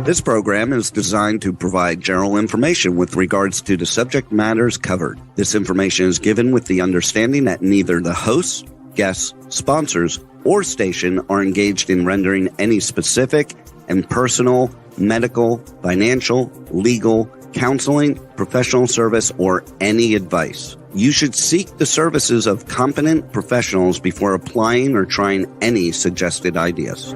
This program is designed to provide general information with regards to the subject matters covered. This information is given with the understanding that neither the hosts, guests, sponsors, or station are engaged in rendering any specific and personal, medical, financial, legal, counseling, professional service, or any advice. You should seek the services of competent professionals before applying or trying any suggested ideas.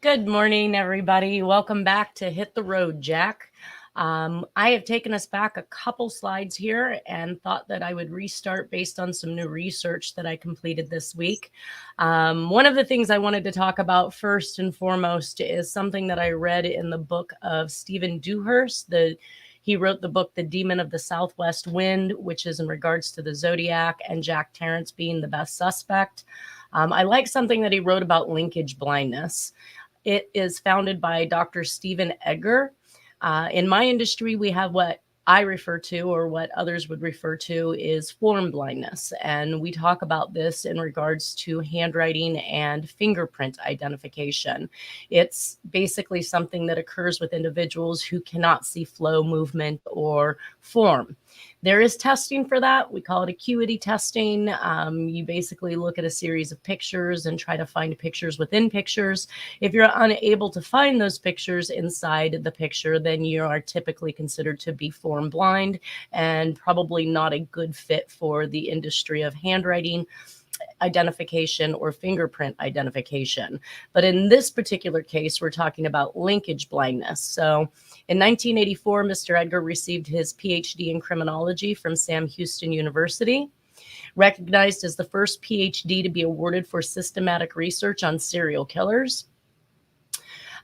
Good morning, everybody. Welcome back to Hit the Road, Jack. I have taken us back a couple slides here and thought that I would restart based on some new research that I completed this week. One of the things I wanted to talk about first and foremost is something that I read in the book of Stephen Dewhurst. He wrote the book, The Demon of the Southwest Wind, which is in regards to the Zodiac and Jack Tarrance being the best suspect. I like something that he wrote about linkage blindness. It is founded by Dr. Stephen Edgar. In my industry, we have what I refer to, or what others would refer to, is form blindness. And we talk about this in regards to handwriting and fingerprint identification. It's basically something that occurs with individuals who cannot see flow, movement, or form. There is testing for that. We call it acuity testing. You basically look at a series of pictures and try to find pictures within pictures. If you're unable to find those pictures inside the picture, then you are typically considered to be form blind and probably not a good fit for the industry of handwriting identification or fingerprint identification. But in this particular case, we're talking about linkage blindness. So in 1984, Mr. Edgar received his PhD in criminology from Sam Houston University, recognized as the first PhD to be awarded for systematic research on serial killers.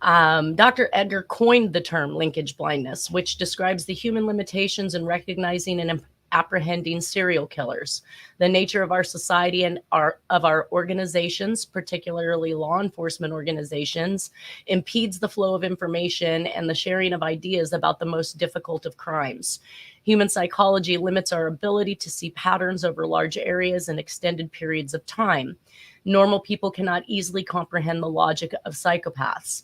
Dr. Edgar coined the term linkage blindness, which describes the human limitations in recognizing and apprehending serial killers. The nature of our society and of our organizations, particularly law enforcement organizations, impedes the flow of information and the sharing of ideas about the most difficult of crimes. Human psychology limits our ability to see patterns over large areas and extended periods of time. Normal people cannot easily comprehend the logic of psychopaths.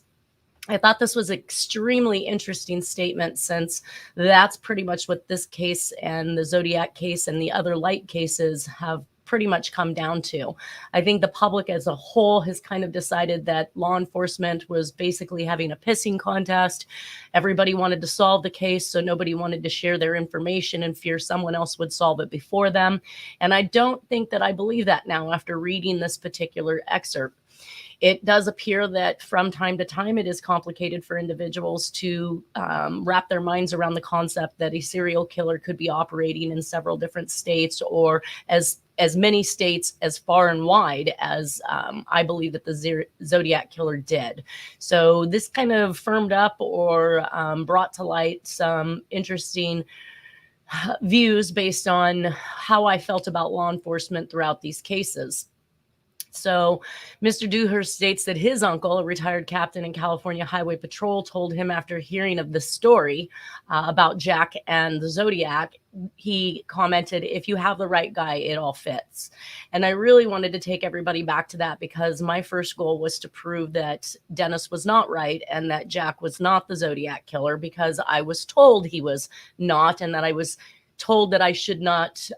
I thought this was an extremely interesting statement, since that's pretty much what this case and the Zodiac case and the other light cases have pretty much come down to. I think the public as a whole has kind of decided that law enforcement was basically having a pissing contest. Everybody wanted to solve the case, so nobody wanted to share their information in fear someone else would solve it before them. And I don't think that I believe that now after reading this particular excerpt. It does appear that from time to time it is complicated for individuals to wrap their minds around the concept that a serial killer could be operating in several different states, or as many states as far and wide as I believe that the Zodiac killer did. So this kind of firmed up or brought to light some interesting views based on how I felt about law enforcement throughout these cases. So Mr. Dewhurst states that his uncle, a retired captain in California Highway Patrol, told him after hearing of the story about Jack and the Zodiac, he commented, "If you have the right guy, it all fits." And I really wanted to take everybody back to that, because my first goal was to prove that Dennis was not right and that Jack was not the Zodiac killer, because I was told he was not, and that I was told that I should not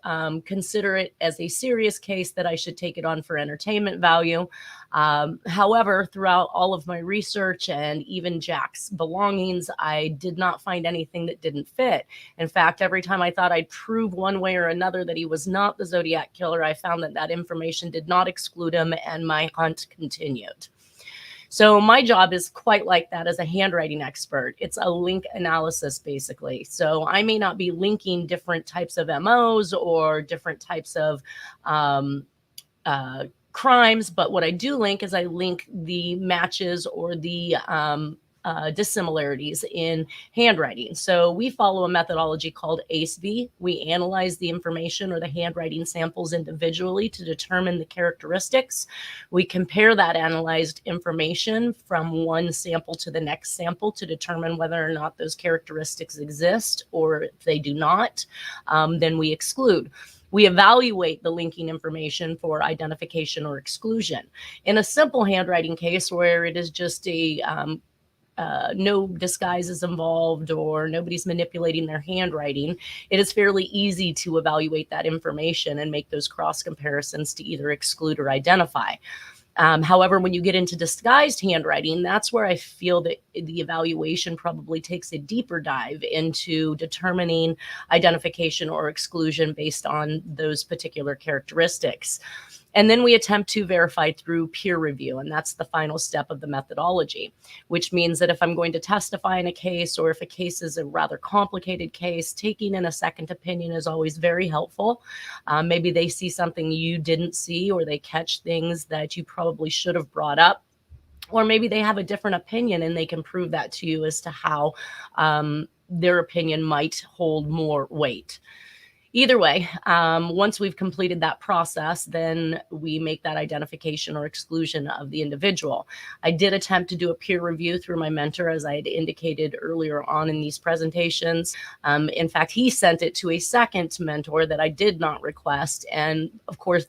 consider it as a serious case, that I should take it on for entertainment value. However, throughout all of my research and even Jack's belongings, I did not find anything that didn't fit. In fact, every time I thought I'd prove one way or another that he was not the Zodiac killer, I found that that information did not exclude him, and my hunt continued. So my job is quite like that as a handwriting expert. It's a link analysis, basically. So I may not be linking different types of MOs or different types of crimes, but what I do link is I link the matches or the dissimilarities in handwriting. So we follow a methodology called ACE-V. We analyze the information or the handwriting samples individually to determine the characteristics. We compare that analyzed information from one sample to the next sample to determine whether or not those characteristics exist, or if they do not, then we exclude. We evaluate the linking information for identification or exclusion. In a simple handwriting case where it is just a no disguise is involved or nobody's manipulating their handwriting, it is fairly easy to evaluate that information and make those cross comparisons to either exclude or identify. However, when you get into disguised handwriting, that's where I feel that the evaluation probably takes a deeper dive into determining identification or exclusion based on those particular characteristics. And then we attempt to verify through peer review, and that's the final step of the methodology, which means that if I'm going to testify in a case, or if a case is a rather complicated case, taking in a second opinion is always very helpful. Maybe they see something you didn't see, or they catch things that you probably should have brought up, or maybe they have a different opinion and they can prove that to you as to how their opinion might hold more weight. Either way, once we've completed that process, then we make that identification or exclusion of the individual. I did attempt to do a peer review through my mentor, as I had indicated earlier on in these presentations. In fact, he sent it to a second mentor that I did not request. And of course,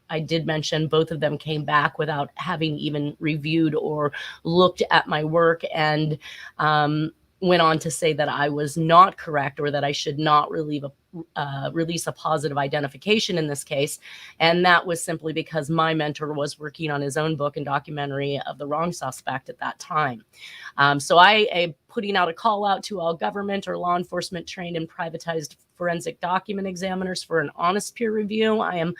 I did mention both of them came back without having even reviewed or looked at my work, and went on to say that I was not correct, or that I should not release a positive identification in this case. And that was simply because my mentor was working on his own book and documentary of the wrong suspect at that time. So I am putting out a call out to all government or law enforcement trained and privatized forensic document examiners for an honest peer review. I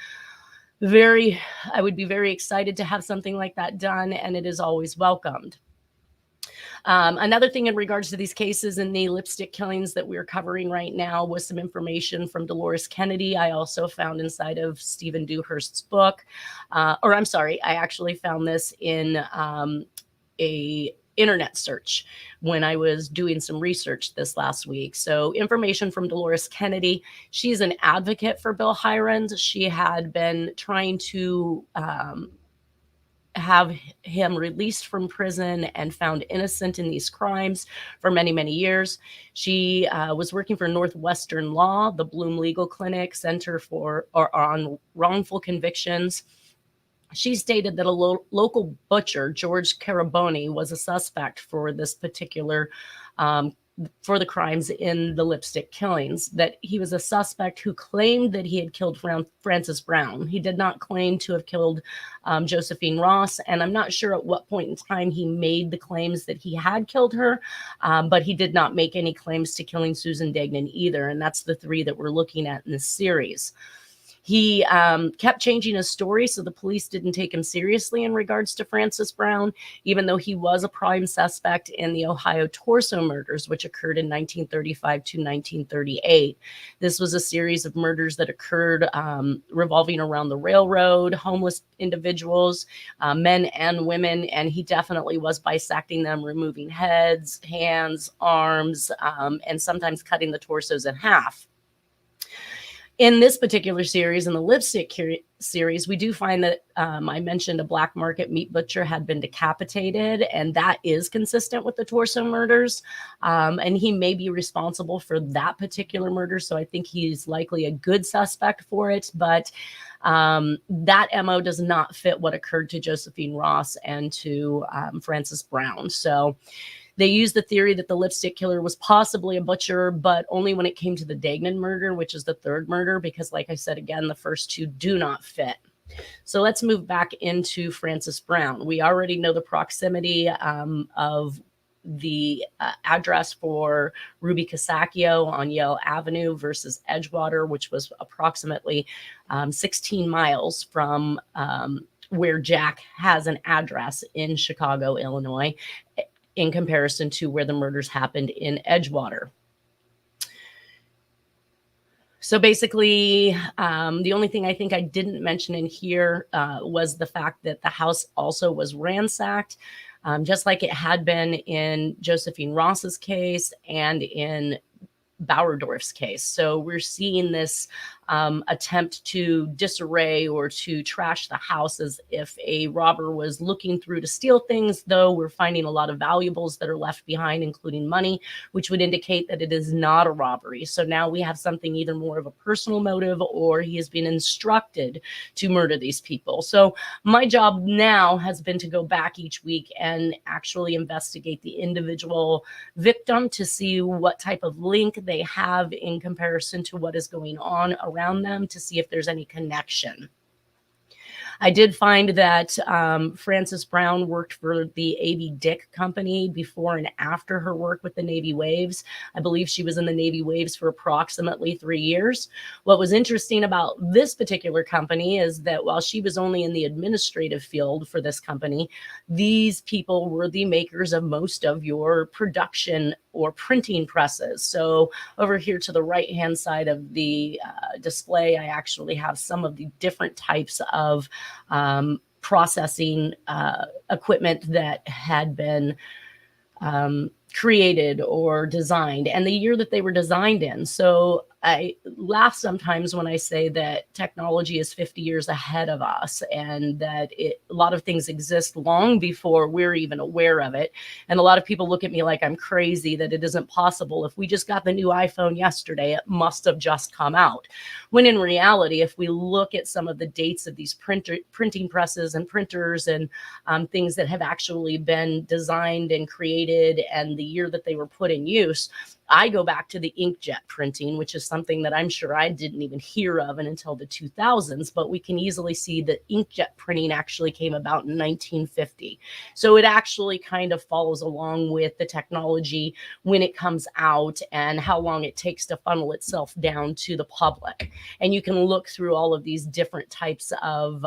would be very excited to have something like that done, and it is always welcomed. Another thing in regards to these cases and the lipstick killings that we're covering right now was some information from Dolores Kennedy. I also found inside of Stephen Dewhurst's book, I actually found this in a internet search when I was doing some research this last week. So information from Dolores Kennedy. She's an advocate for Bill Hirons. She had been trying to have him released from prison and found innocent in these crimes for many, many years. She was working for Northwestern Law, the Bloom Legal Clinic Center on Wrongful Convictions. She stated that a local butcher, George Caraboni, was a suspect for this particular for the crimes in the lipstick killings, that he was a suspect who claimed that he had killed Frances Brown. He did not claim to have killed Josephine Ross, and I'm not sure at what point in time he made the claims that he had killed her, but he did not make any claims to killing Susan Degnan either, and that's the three that we're looking at in this series. He kept changing his story, so the police didn't take him seriously in regards to Frances Brown, even though he was a prime suspect in the Ohio torso murders, which occurred in 1935 to 1938. This was a series of murders that occurred revolving around the railroad, homeless individuals, men and women, and he definitely was bisecting them, removing heads, hands, arms, and sometimes cutting the torsos in half. In this particular series, in the lipstick series, we do find that I mentioned a black market meat butcher had been decapitated, and that is consistent with the torso murders. And he may be responsible for that particular murder, so I think he's likely a good suspect for it. But that MO does not fit what occurred to Josephine Ross and to Frances Brown. So they used the theory that the lipstick killer was possibly a butcher, but only when it came to the Degnan murder, which is the third murder, because like I said, again, the first two do not fit. So let's move back into Frances Brown. We already know the proximity of the address for Ruby Casacchio on Yale Avenue versus Edgewater, which was approximately 16 miles from where Jack has an address in Chicago, Illinois, in comparison to where the murders happened in Edgewater. So basically, the only thing I think I didn't mention in here was the fact that the house also was ransacked, just like it had been in Josephine Ross's case and in Bauerdorf's case. So we're seeing this attempt to disarray or to trash the house as if a robber was looking through to steal things, though we're finding a lot of valuables that are left behind, including money, which would indicate that it is not a robbery. So now we have something either more of a personal motive or he has been instructed to murder these people. So my job now has been to go back each week and actually investigate the individual victim to see what type of link they have in comparison to what is going on around them, to see if there's any connection. I did find that Frances Brown worked for the A.B. Dick Company before and after her work with the Navy Waves. I believe she was in the Navy Waves for approximately 3 years. What was interesting about this particular company is that while she was only in the administrative field for this company, these people were the makers of most of your production or printing presses. So over here to the right-hand side of the display, I actually have some of the different types of processing equipment that had been created or designed and the year that they were designed in. So I laugh sometimes when I say that technology is 50 years ahead of us and that a lot of things exist long before we're even aware of it. And a lot of people look at me like I'm crazy, that it isn't possible. If we just got the new iPhone yesterday, it must have just come out. When in reality, if we look at some of the dates of these printing presses and printers and things that have actually been designed and created and the year that they were put in use, I go back to the inkjet printing, which is something that I'm sure I didn't even hear of until the 2000s, but we can easily see that inkjet printing actually came about in 1950. So it actually kind of follows along with the technology when it comes out and how long it takes to funnel itself down to the public. And you can look through all of these different types of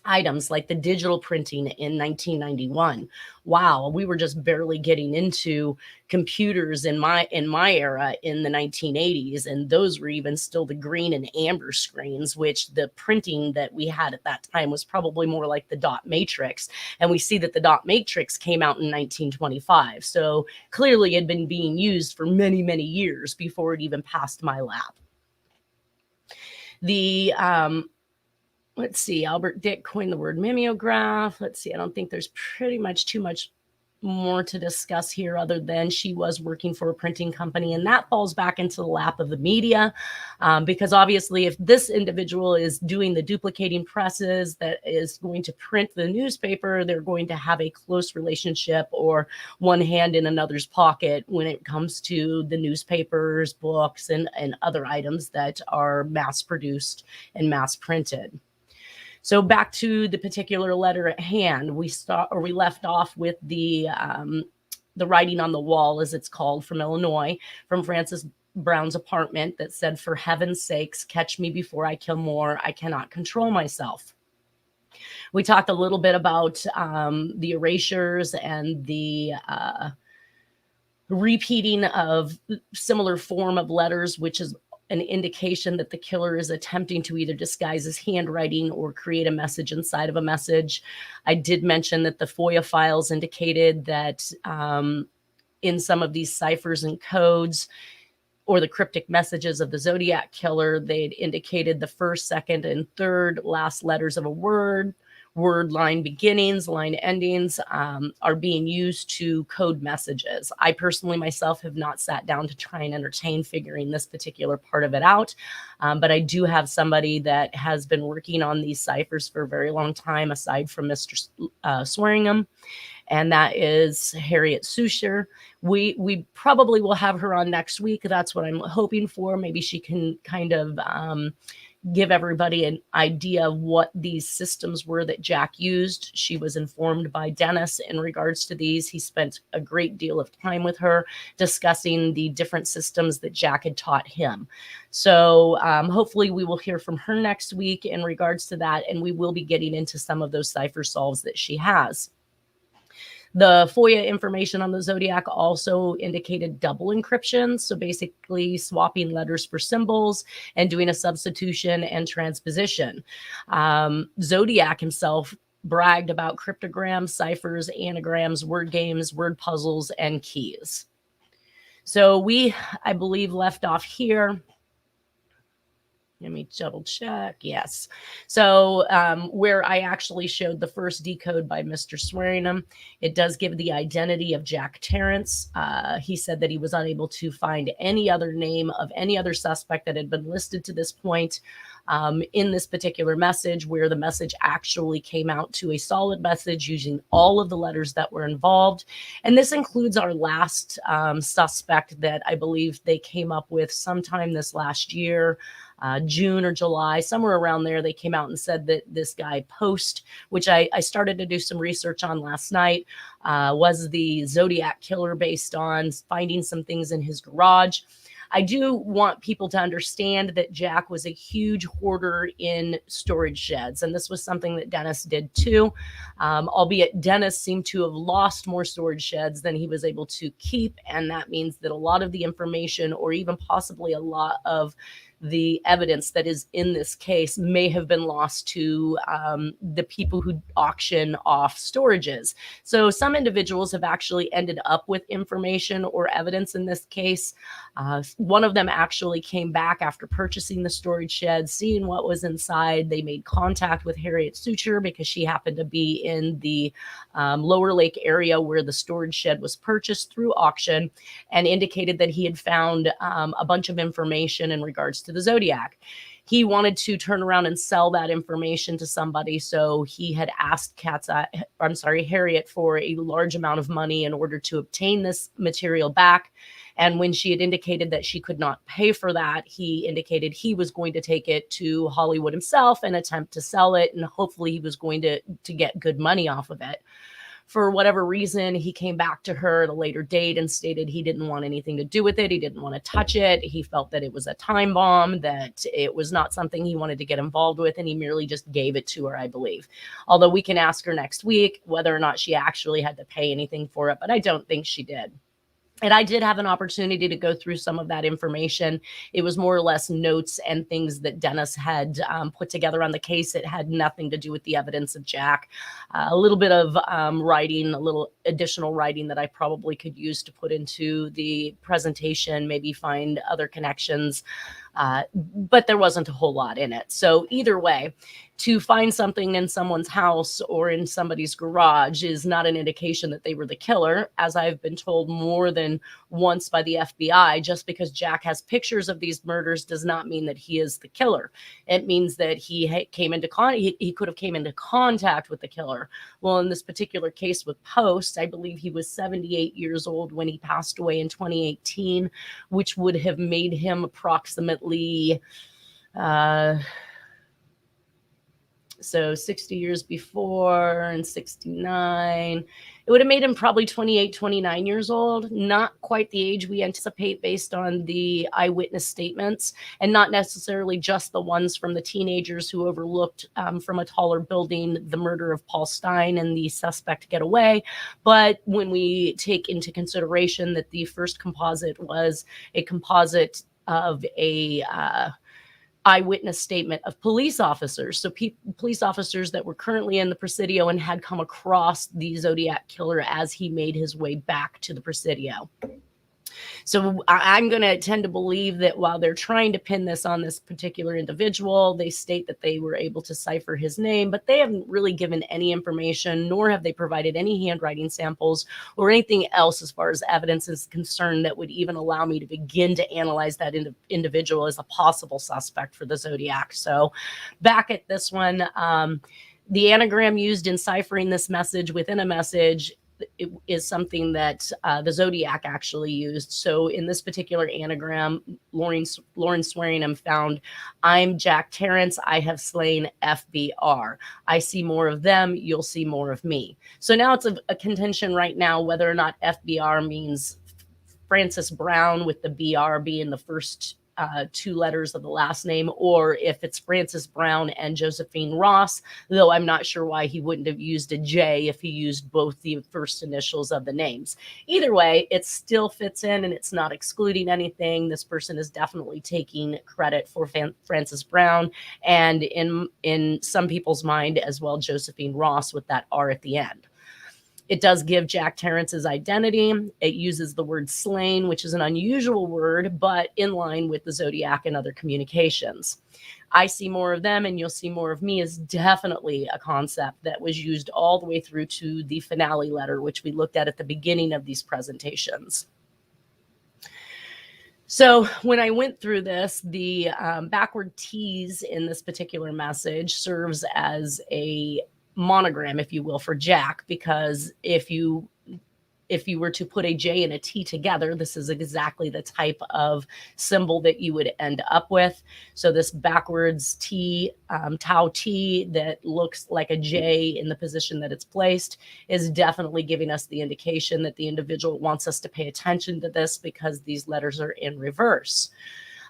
items like the digital printing in 1991. Wow, we were just barely getting into computers in my era in the 1980s, and those were even still the green and amber screens, which the printing that we had at that time was probably more like the dot matrix. And we see that the dot matrix came out in 1925. So clearly it had been being used for many, many years before it even passed my lap. The let's see, Albert Dick coined the word mimeograph. Let's see, I don't think there's pretty much too much more to discuss here other than she was working for a printing company, and that falls back into the lap of the media because obviously if this individual is doing the duplicating presses that is going to print the newspaper, they're going to have a close relationship or one hand in another's pocket when it comes to the newspapers, books, and other items that are mass produced and mass printed. So back to the particular letter at hand, we left off with the writing on the wall, as it's called, from Illinois, from Frances Brown's apartment that said, "For heaven's sakes, catch me before I kill more. I cannot control myself." We talked a little bit about the erasures and the repeating of similar form of letters, which is an indication that the killer is attempting to either disguise his handwriting or create a message inside of a message. I did mention that the FOIA files indicated that in some of these ciphers and codes or the cryptic messages of the Zodiac killer, they'd indicated the first, second, and third last letters of a word line beginnings, line endings are being used to code messages. I personally myself have not sat down to try and entertain figuring this particular part of it out, but I do have somebody that has been working on these ciphers for a very long time, aside from Mr. Swearingham, and that is Harriet Susher. We probably will have her on next week. That's what I'm hoping for. Maybe she can kind of give everybody an idea of what these systems were that Jack used. She was informed by Dennis in regards to these. He spent a great deal of time with her discussing the different systems that Jack had taught him. So hopefully we will hear from her next week in regards to that, and we will be getting into some of those cipher solves that she has. The FOIA information on the Zodiac also indicated double encryption, so basically swapping letters for symbols and doing a substitution and transposition. Zodiac himself bragged about cryptograms, ciphers, anagrams, word games, word puzzles, and keys. So we, I believe, left off here. Let me double check. Yes. So where I actually showed the first decode by Mr. Swearingham, it does give the identity of Jack Terrence. He said that he was unable to find any other name of any other suspect that had been listed to this point in this particular message, where the message actually came out to a solid message using all of the letters that were involved. And this includes our last suspect that I believe they came up with sometime this last year. June or July, somewhere around there, they came out and said that this guy Post, which I started to do some research on last night, was the Zodiac killer based on finding some things in his garage. I do want people to understand that Jack was a huge hoarder in storage sheds, and this was something that Dennis did too, albeit Dennis seemed to have lost more storage sheds than he was able to keep, and that means that a lot of the information, or even possibly a lot of the evidence that is in this case, may have been lost to the people who auction off storages. So some individuals have actually ended up with information or evidence in this case. One of them actually came back after purchasing the storage shed, seeing what was inside. They made contact with Harriet Suture because she happened to be in the Lower Lake area where the storage shed was purchased through auction, and indicated that he had found a bunch of information in regards to the Zodiac. He wanted to turn around and sell that information to somebody, so he had asked Harriet for a large amount of money in order to obtain this material back. And when she had indicated that she could not pay for that, he indicated he was going to take it to Hollywood himself and attempt to sell it, and hopefully he was going to get good money off of it. For whatever reason, he came back to her at a later date and stated he didn't want anything to do with it. He didn't want to touch it. He felt that it was a time bomb, that it was not something he wanted to get involved with, and he merely just gave it to her, I believe. Although we can ask her next week whether or not she actually had to pay anything for it, but I don't think she did. And I did have an opportunity to go through some of that information. It was more or less notes and things that Dennis had put together on the case. It had nothing to do with the evidence of Jack. A little bit of writing, a little additional writing that I probably could use to put into the presentation, maybe find other connections. But there wasn't a whole lot in it. So either way, to find something in someone's house or in somebody's garage is not an indication that they were the killer. As I've been told more than once by the FBI, just because Jack has pictures of these murders does not mean that he is the killer. It means that he could have came into contact with the killer. Well, in this particular case with Post, I believe he was 78 years old when he passed away in 2018, which would have made him approximately so 60 years before and 69, it would have made him probably 28, 29 years old. Not quite the age we anticipate based on the eyewitness statements, and not necessarily just the ones from the teenagers who overlooked from a taller building the murder of Paul Stein and the suspect get away. But when we take into consideration that the first composite was a composite of a eyewitness statement of police officers. So police officers that were currently in the Presidio and had come across the Zodiac killer as he made his way back to the Presidio. So I'm going to tend to believe that while they're trying to pin this on this particular individual, they state that they were able to cipher his name, but they haven't really given any information, nor have they provided any handwriting samples or anything else as far as evidence is concerned that would even allow me to begin to analyze that individual as a possible suspect for the Zodiac. So back at this one, the anagram used in ciphering this message within a message, it is something that the Zodiac actually used. So in this particular anagram, Lauren Swearingham found, "I'm Jack Terrence. I have slain FBR. I see more of them. You'll see more of me." So now it's a contention right now whether or not FBR means Francis Brown, with the BR being the first two letters of the last name, or if it's Francis Brown and Josephine Ross, though I'm not sure why he wouldn't have used a J if he used both the first initials of the names. Either way, it still fits in and it's not excluding anything. This person is definitely taking credit for Francis Brown, and in some people's mind as well, Josephine Ross with that R at the end. It does give Jack Terrance's identity. It uses the word slain, which is an unusual word, but in line with the Zodiac and other communications. I see more of them and you'll see more of me is definitely a concept that was used all the way through to the finale letter, which we looked at the beginning of these presentations. So when I went through this, the backward tease in this particular message serves as a monogram, if you will, for Jack, because if you were to put a J and a T together, this is exactly the type of symbol that you would end up with. So this backwards T, tau T, that looks like a J in the position that it's placed, is definitely giving us the indication that the individual wants us to pay attention to this because these letters are in reverse.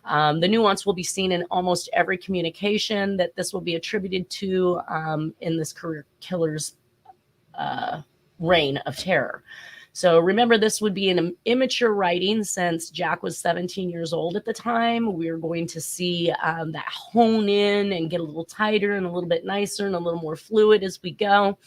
The nuance will be seen in almost every communication that this will be attributed to in this career killer's reign of terror. So remember, this would be an immature writing since Jack was 17 years old at the time. We're going to see that hone in and get a little tighter and a little bit nicer and a little more fluid as we go.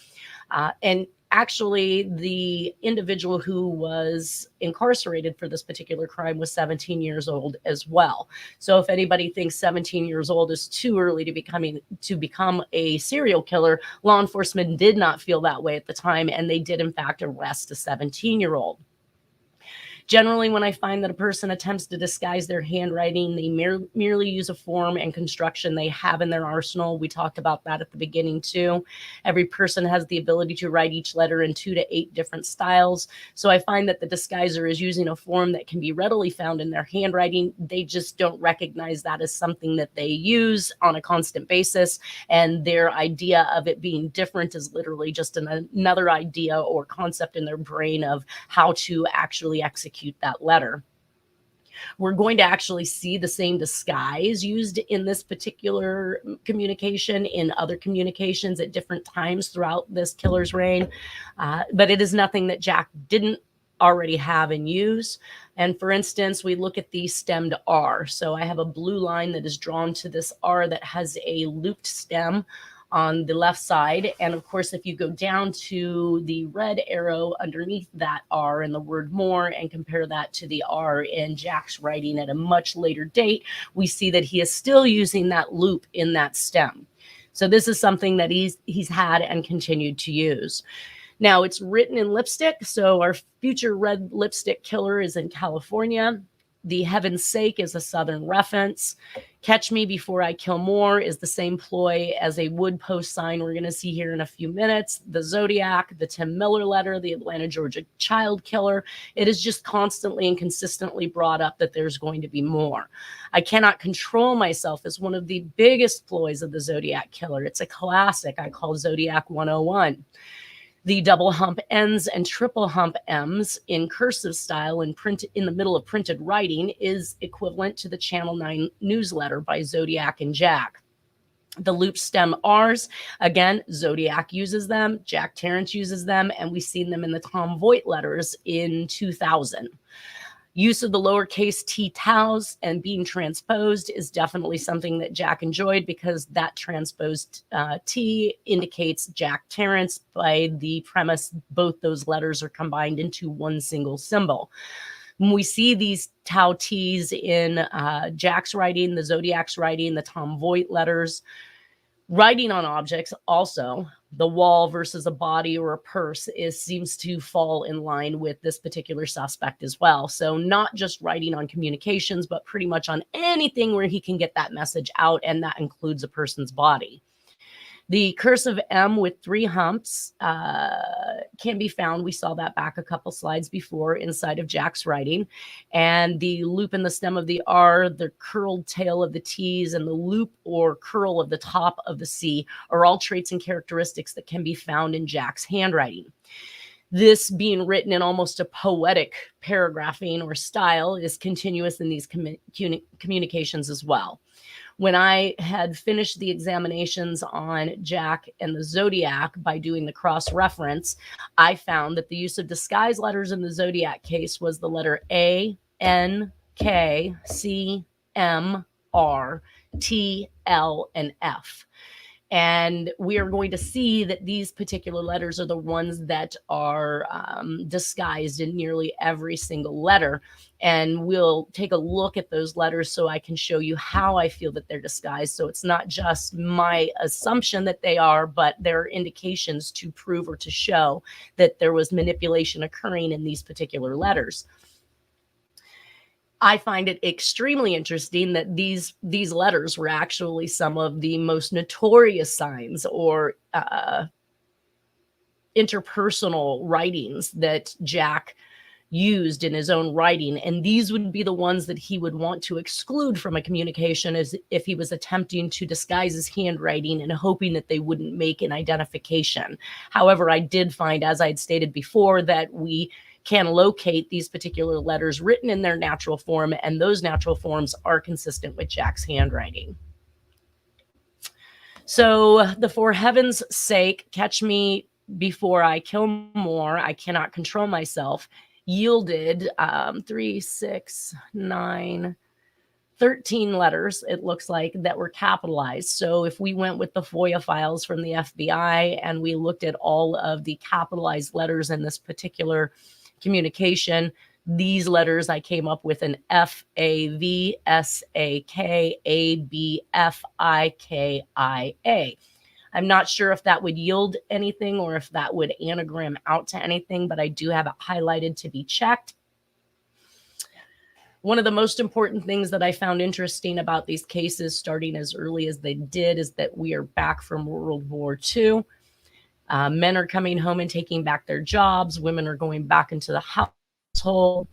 And actually, the individual who was incarcerated for this particular crime was 17 years old as well. So if anybody thinks 17 years old is too early to become a serial killer, law enforcement did not feel that way at the time, and they did in fact arrest a 17-year-old. Generally, when I find that a person attempts to disguise their handwriting, they merely use a form and construction they have in their arsenal. We talked about that at the beginning too. Every person has the ability to write each letter in 2 to 8 different styles. So I find that the disguiser is using a form that can be readily found in their handwriting. They just don't recognize that as something that they use on a constant basis. And their idea of it being different is literally just another idea or concept in their brain of how to actually execute that letter. We're going to actually see the same disguise used in this particular communication in other communications at different times throughout this killer's reign, but it is nothing that Jack didn't already have and use. And for instance, we look at the stemmed R. So I have a blue line that is drawn to this R that has a looped stem on the left side. And of course, if you go down to the red arrow underneath that R and the word more and compare that to the R in Jack's writing at a much later date, we see that he is still using that loop in that stem. So this is something that he's had and continued to use. Now it's written in lipstick. So our future red lipstick killer is in California. The Heaven's Sake is a Southern reference. Catch Me Before I Kill More is the same ploy as a wood post sign we're going to see here in a few minutes. The Zodiac, the Tim Miller letter, the Atlanta, Georgia child killer. It is just constantly and consistently brought up that there's going to be more. I Cannot Control Myself is one of the biggest ploys of the Zodiac killer. It's a classic I call Zodiac 101. The double hump N's and triple hump M's in cursive style in print in the middle of printed writing is equivalent to the Channel 9 newsletter by Zodiac and Jack. The loop stem R's, again, Zodiac uses them, Jack Terrance uses them, and we've seen them in the Tom Voigt letters in 2000. Use of the lowercase t taus and being transposed is definitely something that Jack enjoyed because that transposed T indicates Jack Terrance. By the premise, both those letters are combined into one single symbol. When we see these tau T's in Jack's writing, the Zodiac's writing, the Tom Voigt letters, writing on objects also, the wall versus a body or a purse seems to fall in line with this particular suspect as well. So not just writing on communications, but pretty much on anything where he can get that message out, and that includes a person's body. The cursive M with 3 humps can be found. We saw that back a couple slides before inside of Jack's writing. And the loop in the stem of the R, the curled tail of the T's, and the loop or curl of the top of the C are all traits and characteristics that can be found in Jack's handwriting. This being written in almost a poetic paragraphing or style is continuous in these communications as well. When I had finished the examinations on Jack and the Zodiac by doing the cross-reference, I found that the use of disguise letters in the Zodiac case was the letter A, N, K, C, M, R, T, L, and F. And we are going to see that these particular letters are the ones that are disguised in nearly every single letter. And we'll take a look at those letters so I can show you how I feel that they're disguised. So it's not just my assumption that they are, but there are indications to prove or to show that there was manipulation occurring in these particular letters. I find it extremely interesting that these letters were actually some of the most notorious signs or interpersonal writings that Jack used in his own writing. And these would be the ones that he would want to exclude from a communication as if he was attempting to disguise his handwriting and hoping that they wouldn't make an identification. However, I did find, as I had stated before, that we can locate these particular letters written in their natural form, and those natural forms are consistent with Jack's handwriting. So the for heaven's sake, catch me before I kill more, I cannot control myself, yielded 3, 6, 9, 13 letters, it looks like, that were capitalized. So if we went with the FOIA files from the FBI and we looked at all of the capitalized letters in this particular communication, these letters I came up with an FAVSAKABFIKIA. I'm not sure if that would yield anything or if that would anagram out to anything, but I do have it highlighted to be checked. One of the most important things that I found interesting about these cases, starting as early as they did, is that we are back from World War II. Men are coming home and taking back their jobs. Women are going back into the household.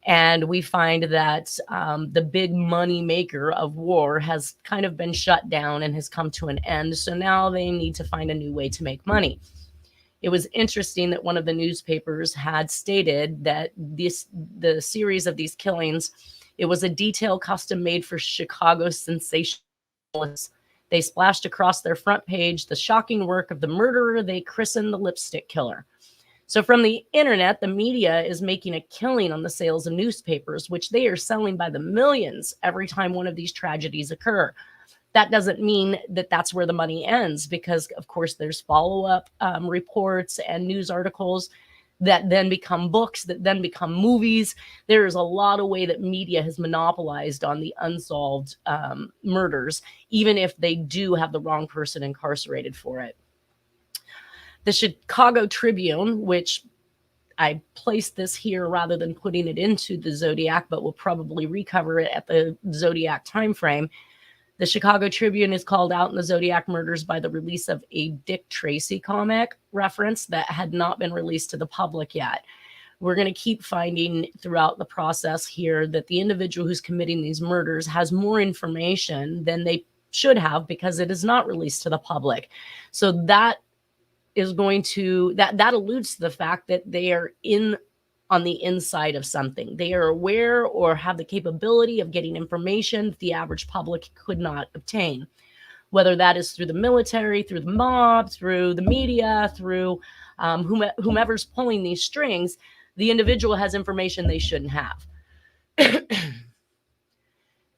And we find that the big money maker of war has kind of been shut down and has come to an end. So now they need to find a new way to make money. It was interesting that one of the newspapers had stated that the series of these killings, it was a detail custom made for Chicago sensationalists. They splashed across their front page the shocking work of the murderer they christened the lipstick killer. So from the internet, the media is making a killing on the sales of newspapers, which they are selling by the millions every time one of these tragedies occur. That doesn't mean that that's where the money ends, because, of course, there's follow-up reports and news articles that then become books, that then become movies. There's a lot of way that media has monopolized on the unsolved murders, even if they do have the wrong person incarcerated for it. The Chicago Tribune, which I placed this here rather than putting it into the Zodiac, but we'll probably recover it at the Zodiac timeframe. The Chicago Tribune is called out in the Zodiac murders by the release of a Dick Tracy comic reference that had not been released to the public yet. We're going to keep finding throughout the process here that the individual who's committing these murders has more information than they should have because it is not released to the public. So that is going to, that alludes to the fact that they are on the inside of something. They are aware or have the capability of getting information that the average public could not obtain, whether that is through the military, through the mob, through the media, through whomever's pulling these strings. The individual has information they shouldn't have.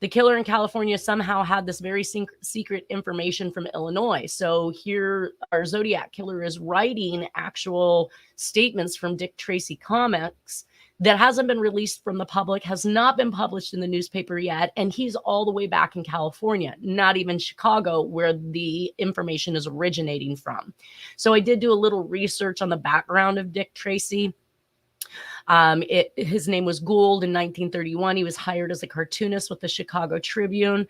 The killer in California somehow had this very secret information from Illinois. So here our Zodiac killer is writing actual statements from Dick Tracy comics that hasn't been released from the public, has not been published in the newspaper yet. And he's all the way back in California, not even Chicago, where the information is originating from. So I did do a little research on the background of Dick Tracy. His name was Gould. In 1931, he was hired as a cartoonist with the Chicago Tribune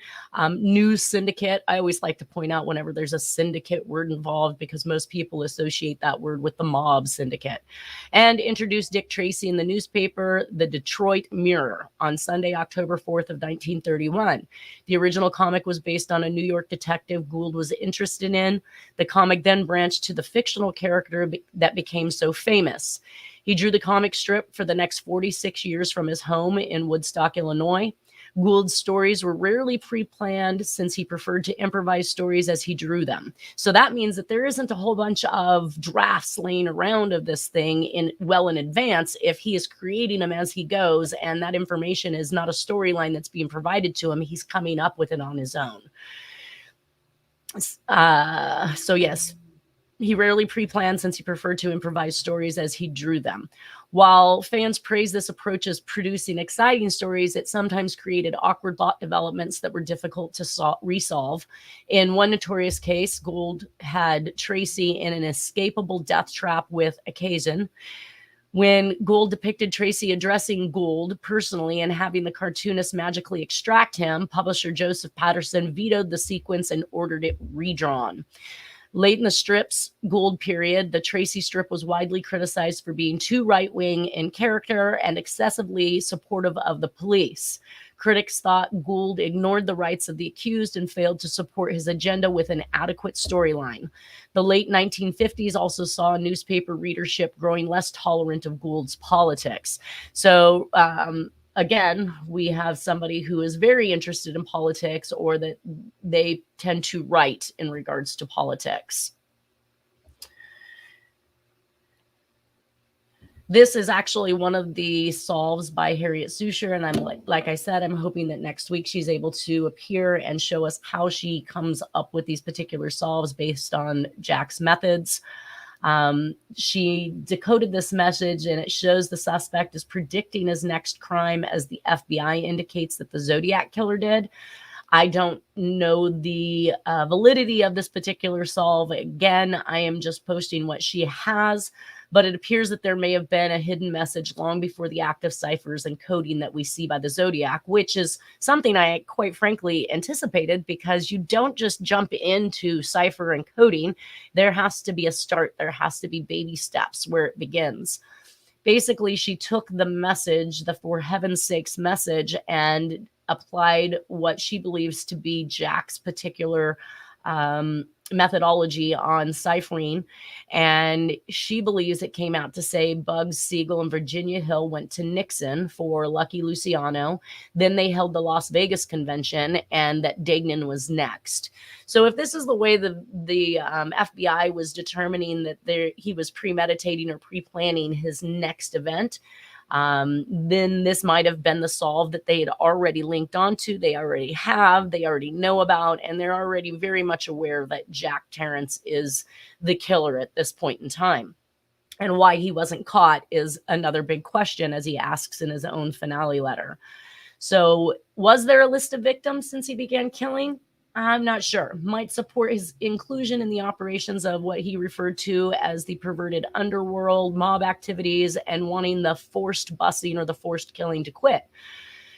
news syndicate. I always like to point out whenever there's a syndicate word involved, because most people associate that word with the mob syndicate. And introduced Dick Tracy in the newspaper, the Detroit Mirror, on Sunday, October 4th of 1931. The original comic was based on a New York detective Gould was interested in. The comic then branched to the fictional character that became so famous. He drew the comic strip for the next 46 years from his home in Woodstock, Illinois. Gould's stories were rarely pre-planned, since he preferred to improvise stories as he drew them. So that means that there isn't a whole bunch of drafts laying around of this thing well in advance if he is creating them as he goes, and that information is not a storyline that's being provided to him. He's coming up with it on his own. So yes, he rarely pre-planned, since he preferred to improvise stories as he drew them. While fans praised this approach as producing exciting stories, it sometimes created awkward plot developments that were difficult to resolve. In one notorious case, Gould had Tracy in an escapable death trap with Occasion. When Gould depicted Tracy addressing Gould personally and having the cartoonist magically extract him, publisher Joseph Patterson vetoed the sequence and ordered it redrawn. Late in the strip's Gould period, the Tracy strip was widely criticized for being too right-wing in character and excessively supportive of the police. Critics thought Gould ignored the rights of the accused and failed to support his agenda with an adequate storyline. The late 1950s also saw newspaper readership growing less tolerant of Gould's politics. So, again, we have somebody who is very interested in politics, or that they tend to write in regards to politics. This is actually one of the solves by Harriet Sucher, and I'm like I said, I'm hoping that next week she's able to appear and show us how she comes up with these particular solves based on Jack's methods. She decoded this message, and it shows the suspect is predicting his next crime, as the FBI indicates that the Zodiac killer did. I don't know the validity of this particular solve. Again, I am just posting what she has, but it appears that there may have been a hidden message long before the active ciphers and coding that we see by the Zodiac, which is something I quite frankly anticipated, because you don't just jump into cipher and coding. There has to be a start. There has to be baby steps where it begins. Basically, she took the message, the for heaven's sakes message, and applied what she believes to be Jack's particular methodology on ciphering. And she believes it came out to say Bugs Siegel and Virginia Hill went to Nixon for Lucky Luciano. Then they held the Las Vegas convention, and that Dagnan was next. So if this is the way the FBI was determining that he was premeditating or pre-planning his next event, then this might have been the solve that they had already linked onto. They already know about, and they're already very much aware that Jack Terrence is the killer at this point in time. And why he wasn't caught is another big question, as he asks in his own finale letter. So was there a list of victims since he began killing? I'm not sure. Might support his inclusion in the operations of what he referred to as the perverted underworld, mob activities, and wanting the forced busing or the forced killing to quit.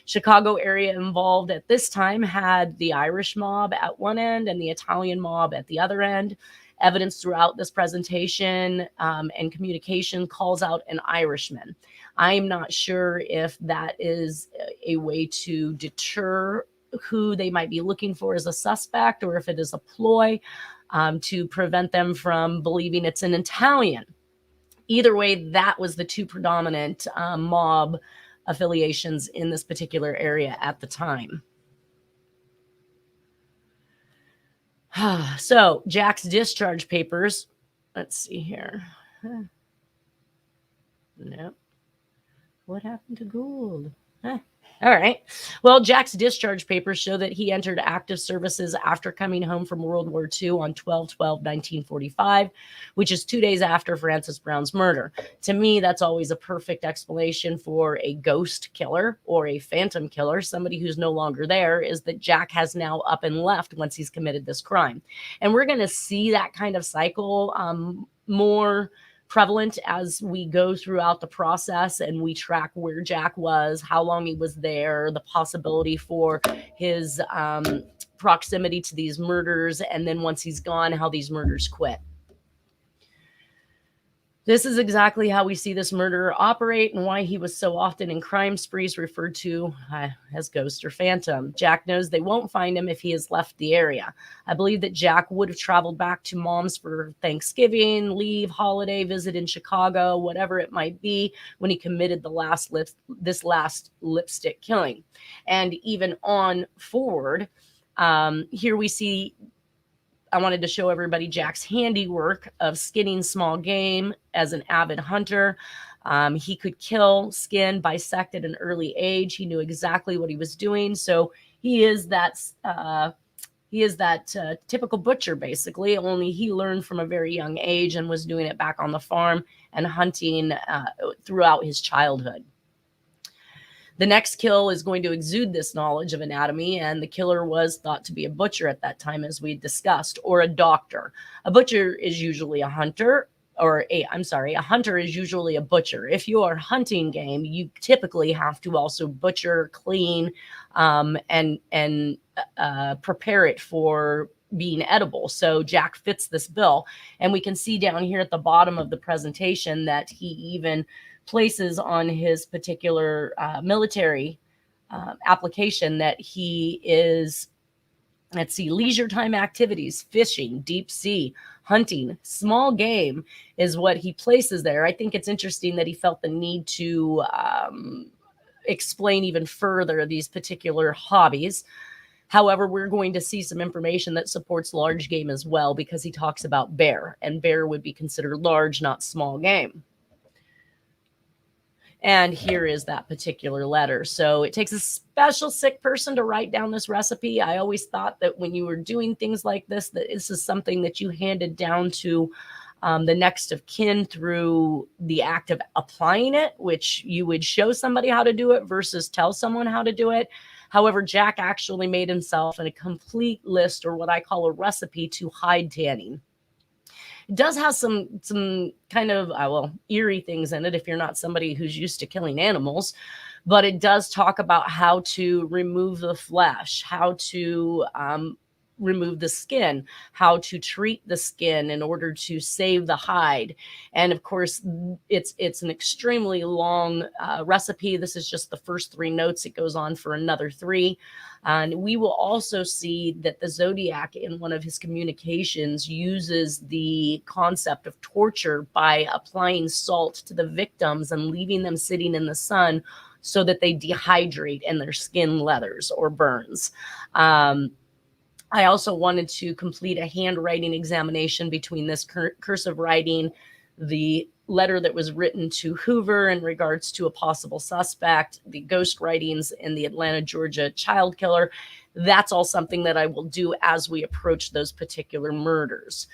Chicago area involved at this time had the Irish mob at one end and the Italian mob at the other end. Evidence throughout this presentation and communication calls out an Irishman. I'm not sure if that is a way to deter who they might be looking for as a suspect, or if it is a ploy to prevent them from believing it's an Italian. Either way, that was the two predominant mob affiliations in this particular area at the time. So Jack's discharge papers. Let's see here. Nope. What happened to Gould? All right. Well, Jack's discharge papers show that he entered active services after coming home from World War II on 12/12/1945, which is 2 days after Francis Brown's murder. To me, that's always a perfect explanation for a ghost killer or a phantom killer, somebody who's no longer there, is that Jack has now up and left once he's committed this crime. And we're going to see that kind of cycle more prevalent as we go throughout the process and we track where Jack was, how long he was there, the possibility for his proximity to these murders, and then once he's gone, how these murders quit. This is exactly how we see this murderer operate and why he was so often in crime sprees referred to as ghost or phantom. Jack knows they won't find him if he has left the area. I believe that Jack would have traveled back to mom's for Thanksgiving, leave, holiday, visit in Chicago, whatever it might be, when he committed this last lipstick killing. And even on forward, here we see, I wanted to show everybody Jack's handiwork of skinning small game as an avid hunter. He could kill, skin, bisect at an early age. He knew exactly what he was doing. So he is that typical butcher, basically, only he learned from a very young age and was doing it back on the farm and hunting throughout his childhood. The next kill is going to exude this knowledge of anatomy, and the killer was thought to be a butcher at that time, as we discussed, or a doctor. A butcher is usually a hunter, a hunter is usually a butcher. If you are hunting game, you typically have to also butcher, clean, and prepare it for being edible. So Jack fits this bill, and we can see down here at the bottom of the presentation that he even places on his particular military application that he is, let's see, leisure time activities, fishing, deep sea, hunting, small game is what he places there. I think it's interesting that he felt the need to explain even further these particular hobbies. However, we're going to see some information that supports large game as well, because he talks about bear, and bear would be considered large, not small game. And here is that particular letter. So it takes a special sick person to write down this recipe. I always thought that when you were doing things like this, that this is something that you handed down to the next of kin through the act of applying it, which you would show somebody how to do it versus tell someone how to do it. However, Jack actually made himself a complete list, or what I call a recipe, to hide tanning. It does have some kind of, eerie things in it if you're not somebody who's used to killing animals, but it does talk about how to remove the flesh, how to remove the skin, how to treat the skin in order to save the hide. And of course, it's an extremely long recipe. This is just the first 3 notes. It goes on for another 3. And we will also see that the Zodiac, in one of his communications, uses the concept of torture by applying salt to the victims and leaving them sitting in the sun so that they dehydrate and their skin leathers or burns. I also wanted to complete a handwriting examination between this cursive writing, the letter that was written to Hoover in regards to a possible suspect, the ghost writings in the Atlanta, Georgia child killer. That's all something that I will do as we approach those particular murders.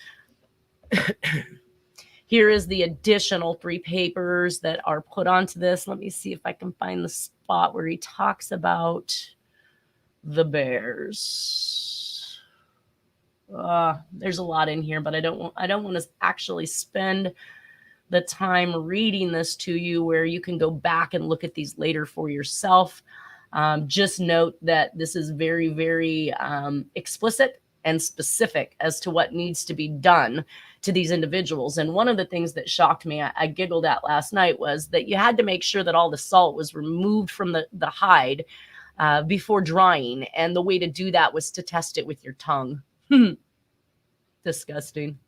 Here is the additional 3 papers that are put onto this. Let me see if I can find the spot where he talks about the bears. There's a lot in here, but I don't want to actually spend the time reading this to you, where you can go back and look at these later for yourself. Just note that this is very, very explicit and specific as to what needs to be done to these individuals. And one of the things that shocked me, I giggled at last night, was that you had to make sure that all the salt was removed from the hide before drying. And the way to do that was to test it with your tongue. Disgusting.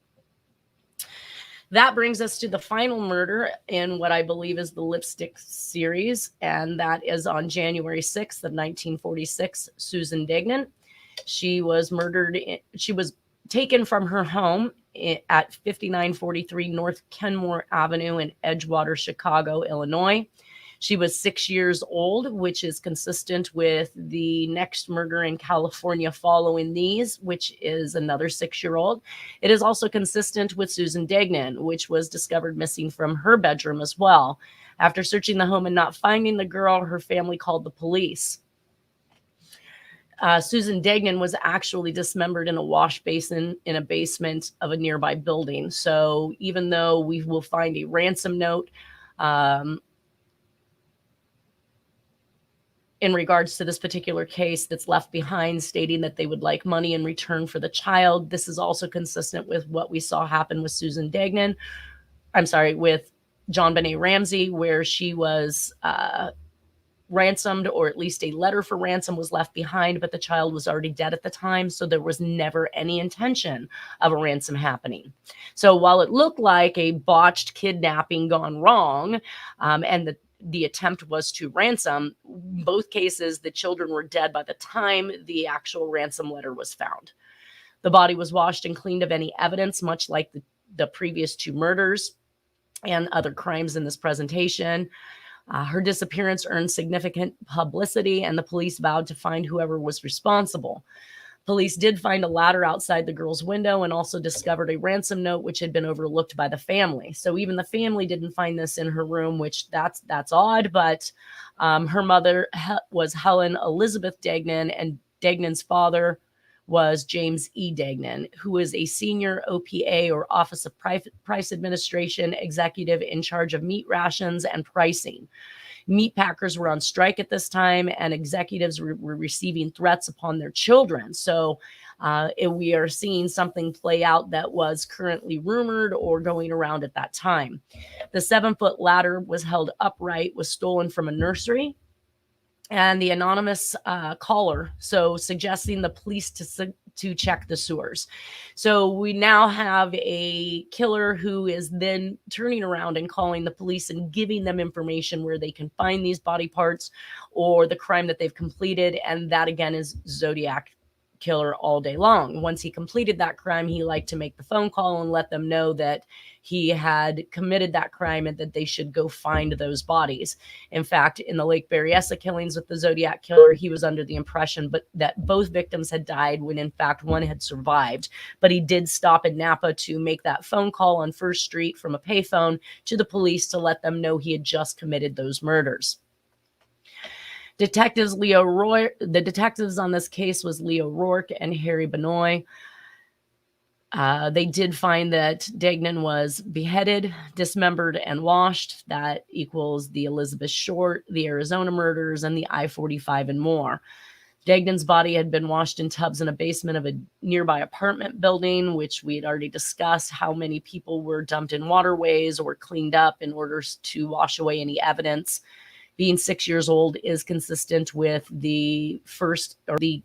That brings us to the final murder in what I believe is the lipstick series, and that is on January 6th of 1946, Susan Dugan. She was murdered. She was taken from her home at 5943 North Kenmore Avenue in Edgewater, Chicago, Illinois. She was 6 years old, which is consistent with the next murder in California following these, which is another 6-year-old. It is also consistent with Susan Dugan, which was discovered missing from her bedroom as well. After searching the home and not finding the girl, her family called the police. Susan Degnan was actually dismembered in a wash basin in a basement of a nearby building. So even though we will find a ransom note in regards to this particular case that's left behind, stating that they would like money in return for the child, this is also consistent with what we saw happen with Susan Degnan. I'm sorry, with JonBenet Ramsey, where she was ransomed, or at least a letter for ransom was left behind, but the child was already dead at the time, so there was never any intention of a ransom happening. So while it looked like a botched kidnapping gone wrong, and the attempt was to ransom, both cases, the children were dead by the time the actual ransom letter was found. The body was washed and cleaned of any evidence, much like the previous two murders and other crimes in this presentation. Her disappearance earned significant publicity, and the police vowed to find whoever was responsible. Police did find a ladder outside the girl's window and also discovered a ransom note, which had been overlooked by the family. So even the family didn't find this in her room, which that's odd. But her mother was Helen Elizabeth Degnan, and Degnan's father was James E. Degnan, who is a senior OPA, or Office of Price Administration executive in charge of meat rations and pricing. Meat packers were on strike at this time, and executives were receiving threats upon their children. So we are seeing something play out that was currently rumored or going around at that time. The 7-foot ladder was held upright, was stolen from a nursery, and the anonymous caller, so suggesting the police to check the sewers. So we now have a killer who is then turning around and calling the police and giving them information where they can find these body parts or the crime that they've completed. And that, again, is Zodiac killer all day long. Once he completed that crime, he liked to make the phone call and let them know that he had committed that crime and that they should go find those bodies. In fact, in the Lake Berryessa killings with the Zodiac killer, he was under the impression that both victims had died when in fact one had survived. But he did stop in Napa to make that phone call on First Street from a payphone to the police to let them know he had just committed those murders. The detectives on this case was Leo Rourke and Harry Benoit. They did find that Degnan was beheaded, dismembered, and washed. That equals the Elizabeth Short, the Arizona murders, and the I-45 and more. Degnan's body had been washed in tubs in a basement of a nearby apartment building, which we had already discussed how many people were dumped in waterways or cleaned up in order to wash away any evidence. Being 6 years old is consistent with the first or the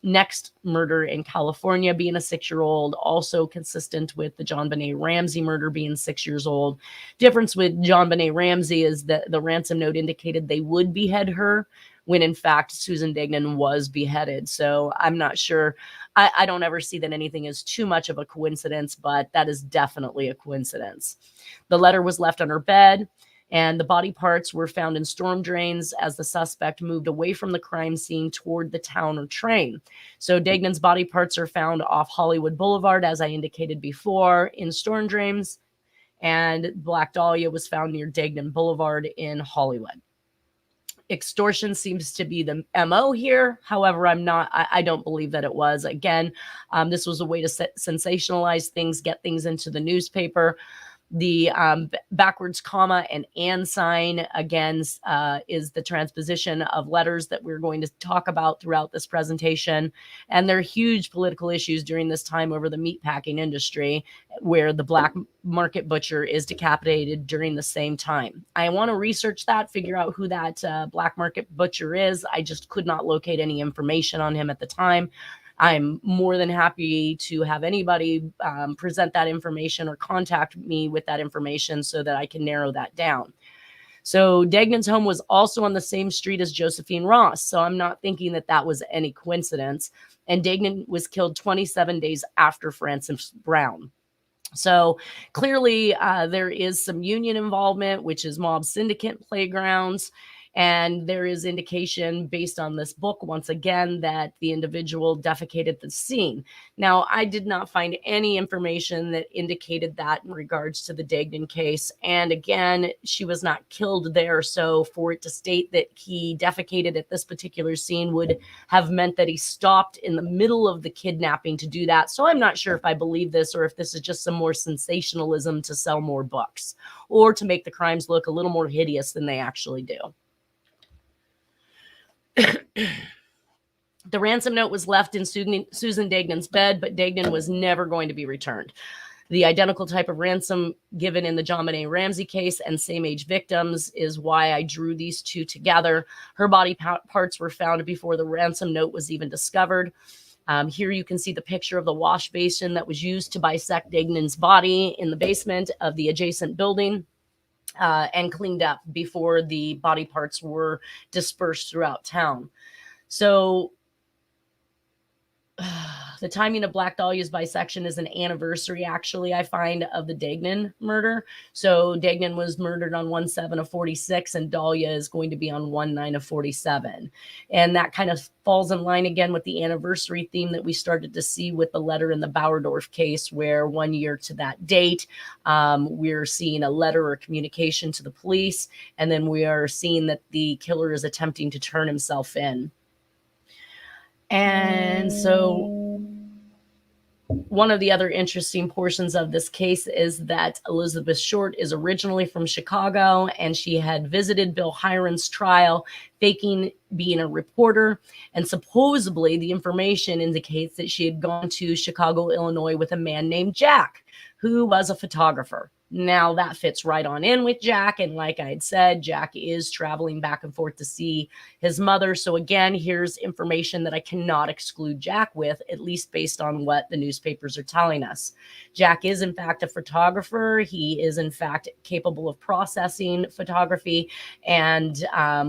next murder in California being a 6-year-old, also consistent with the JonBenet Ramsey murder being 6 years old. Difference with JonBenet Ramsey is that the ransom note indicated they would behead her when in fact Susan Degnan was beheaded. So I'm not sure. I don't ever see that anything is too much of a coincidence, but that is definitely a coincidence. The letter was left on her bed, and the body parts were found in storm drains as the suspect moved away from the crime scene toward the town or train. So Degnan's body parts are found off Hollywood Boulevard, as I indicated before, in storm drains, and Black Dahlia was found near Degnan Boulevard in Hollywood. Extortion seems to be the MO here. However, I don't believe that it was. Again, this was a way to sensationalize things, get things into the newspaper. The backwards comma and sign, again, is the transposition of letters that we're going to talk about throughout this presentation. And there are huge political issues during this time over the meatpacking industry, where the black market butcher is decapitated during the same time. I want to research that, figure out who that black market butcher is. I just could not locate any information on him at the time. I'm more than happy to have anybody present that information or contact me with that information so that I can narrow that down. So Degnan's home was also on the same street as Josephine Ross. So I'm not thinking that that was any coincidence. And Degnan was killed 27 days after Frances Brown. So clearly there is some union involvement, which is mob syndicate playgrounds. And there is indication based on this book, once again, that the individual defecated at the scene. Now, I did not find any information that indicated that in regards to the Dugan case. And again, she was not killed there. So for it to state that he defecated at this particular scene would have meant that he stopped in the middle of the kidnapping to do that. So I'm not sure if I believe this or if this is just some more sensationalism to sell more books or to make the crimes look a little more hideous than they actually do. The ransom note was left in Susan Dugan's bed, but Dugan was never going to be returned. The identical type of ransom given in the John Benet Ramsey case and same age victims is why I drew these two together. Her body parts were found before the ransom note was even discovered. Here you can see the picture of the wash basin that was used to bisect Dugan's body in the basement of the adjacent building and cleaned up before the body parts were dispersed throughout town. So the timing of Black Dahlia's bisection is an anniversary, actually, I find, of the Dugan murder. So Dugan was murdered on 1/7 of 46, and Dahlia is going to be on 1/9 of 47. And that kind of falls in line again with the anniversary theme that we started to see with the letter in the Bauerdorf case, where 1 year to that date, we're seeing a letter or communication to the police, and then we are seeing that the killer is attempting to turn himself in. And so one of the other interesting portions of this case is that Elizabeth Short is originally from Chicago, and she had visited Bill Hiron's trial, faking being a reporter. And supposedly the information indicates that she had gone to Chicago, Illinois with a man named Jack, who was a photographer. Now that fits right on in with Jack. And like I had said, Jack is traveling back and forth to see his mother. So again, here's information that I cannot exclude Jack with, at least based on what the newspapers are telling us. Jack is in fact a photographer. He is in fact capable of processing photography. And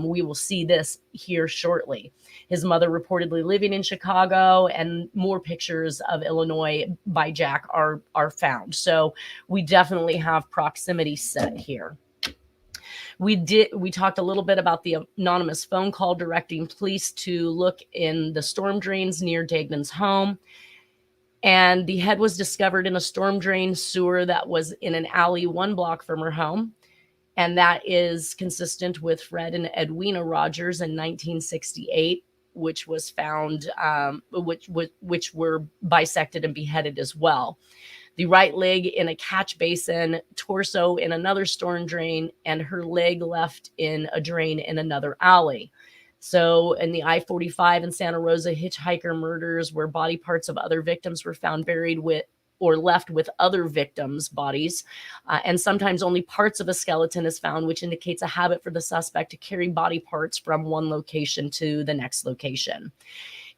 we will see this here shortly. His mother reportedly living in Chicago, and more pictures of Illinois by Jack are found. So we definitely have proximity set here. We talked a little bit about the anonymous phone call directing police to look in the storm drains near Dugan's home. And the head was discovered in a storm drain sewer that was in an alley 1 block from her home. And that is consistent with Fred and Edwina Rogers in 1968, which was found, which were bisected and beheaded as well. The right leg in a catch basin, torso in another storm drain, and her leg left in a drain in another alley. So in the I-45 and Santa Rosa hitchhiker murders, where body parts of other victims were found buried with or left with other victims' bodies, and sometimes only parts of a skeleton is found, which indicates a habit for the suspect to carry body parts from one location to the next location.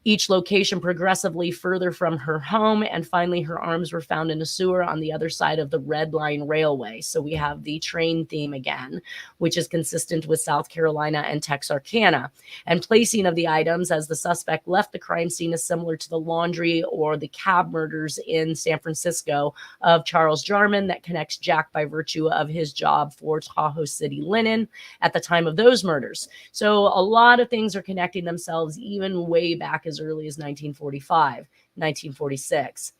Each location progressively further from her home, and finally her arms were found in a sewer on the other side of the Red Line Railway. So we have the train theme again, which is consistent with South Carolina and Texarkana. And placing of the items as the suspect left the crime scene is similar to the laundry or the cab murders in San Francisco of Charles Jarman that connects Jack by virtue of his job for Tahoe City Linen at the time of those murders. So a lot of things are connecting themselves even way back as early as 1945, 1946.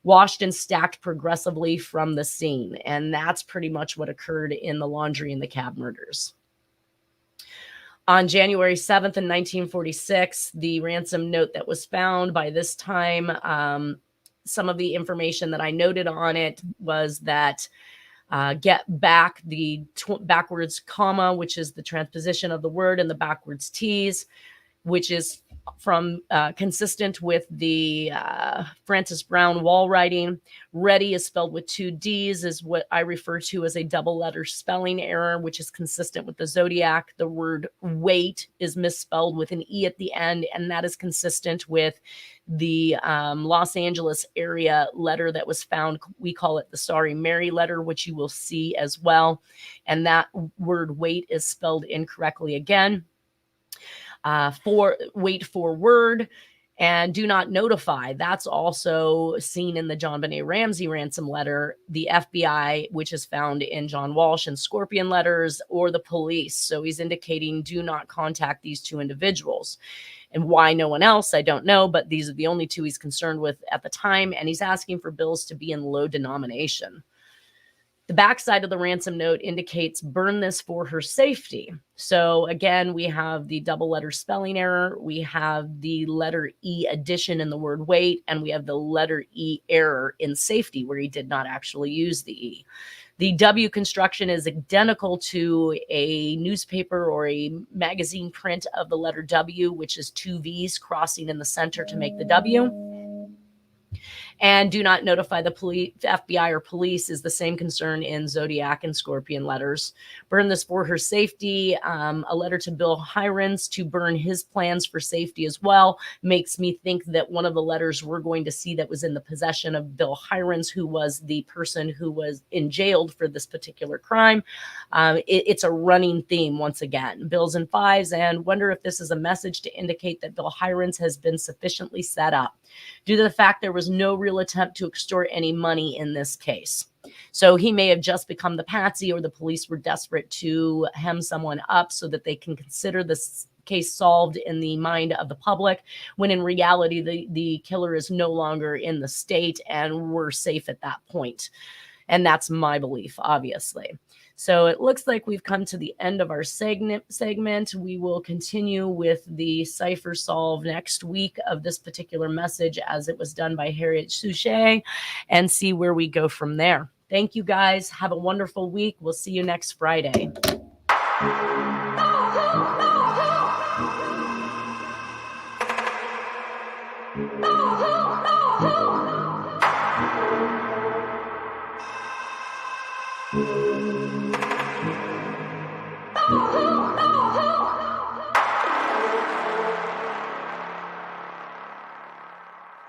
Washed and stacked progressively from the scene. And that's pretty much what occurred in the laundry and the cab murders. On January 7th in 1946, the ransom note that was found by this time, some of the information that I noted on it was that get back the backwards comma, which is the transposition of the word, and the backwards tease, which is from consistent with the Francis Brown wall writing. Ready is spelled with 2 D's, is what I refer to as a double letter spelling error, which is consistent with the Zodiac. The word wait is misspelled with an E at the end, and that is consistent with the Los Angeles area letter that was found. We call it the Sorry Mary letter, which you will see as well. And that word wait is spelled incorrectly again. For wait for word, And do not notify. That's also seen in the John Benet Ramsey ransom letter, the FBI, which is found in John Walsh and Scorpion letters, or the police. So he's indicating do not contact these two individuals. And why no one else, I don't know, but these are the only two he's concerned with at the time. And he's asking for bills to be in low denomination. The backside of the ransom note indicates burn this for her safety. So again, we have the double letter spelling error. We have the letter E addition in the word wait, and we have the letter E error in safety where he did not actually use the E. The W construction is identical to a newspaper or a magazine print of the letter W, which is two V's crossing in the center to make the W. And do not notify the police, FBI or police is the same concern in Zodiac and Scorpion letters. Burn this for her safety. A letter to Bill Hirons to burn his plans for safety as well makes me think that one of the letters we're going to see that was in the possession of Bill Hirons, who was the person who was jailed for this particular crime. It's a running theme once again. Bills and fives, and wonder if this is a message to indicate that Bill Hirons has been sufficiently set up due to the fact there was no real attempt to extort any money in this case. So he may have just become the patsy, or the police were desperate to hem someone up so that they can consider this case solved in the mind of the public, when in reality, the killer is no longer in the state and we're safe at that point. And that's my belief, obviously. So it looks like we've come to the end of our segment. We will continue with the cipher solve next week of this particular message as it was done by Harriet Suchet, and see where we go from there. Thank you guys. Have a wonderful week. We'll see you next Friday. Oh,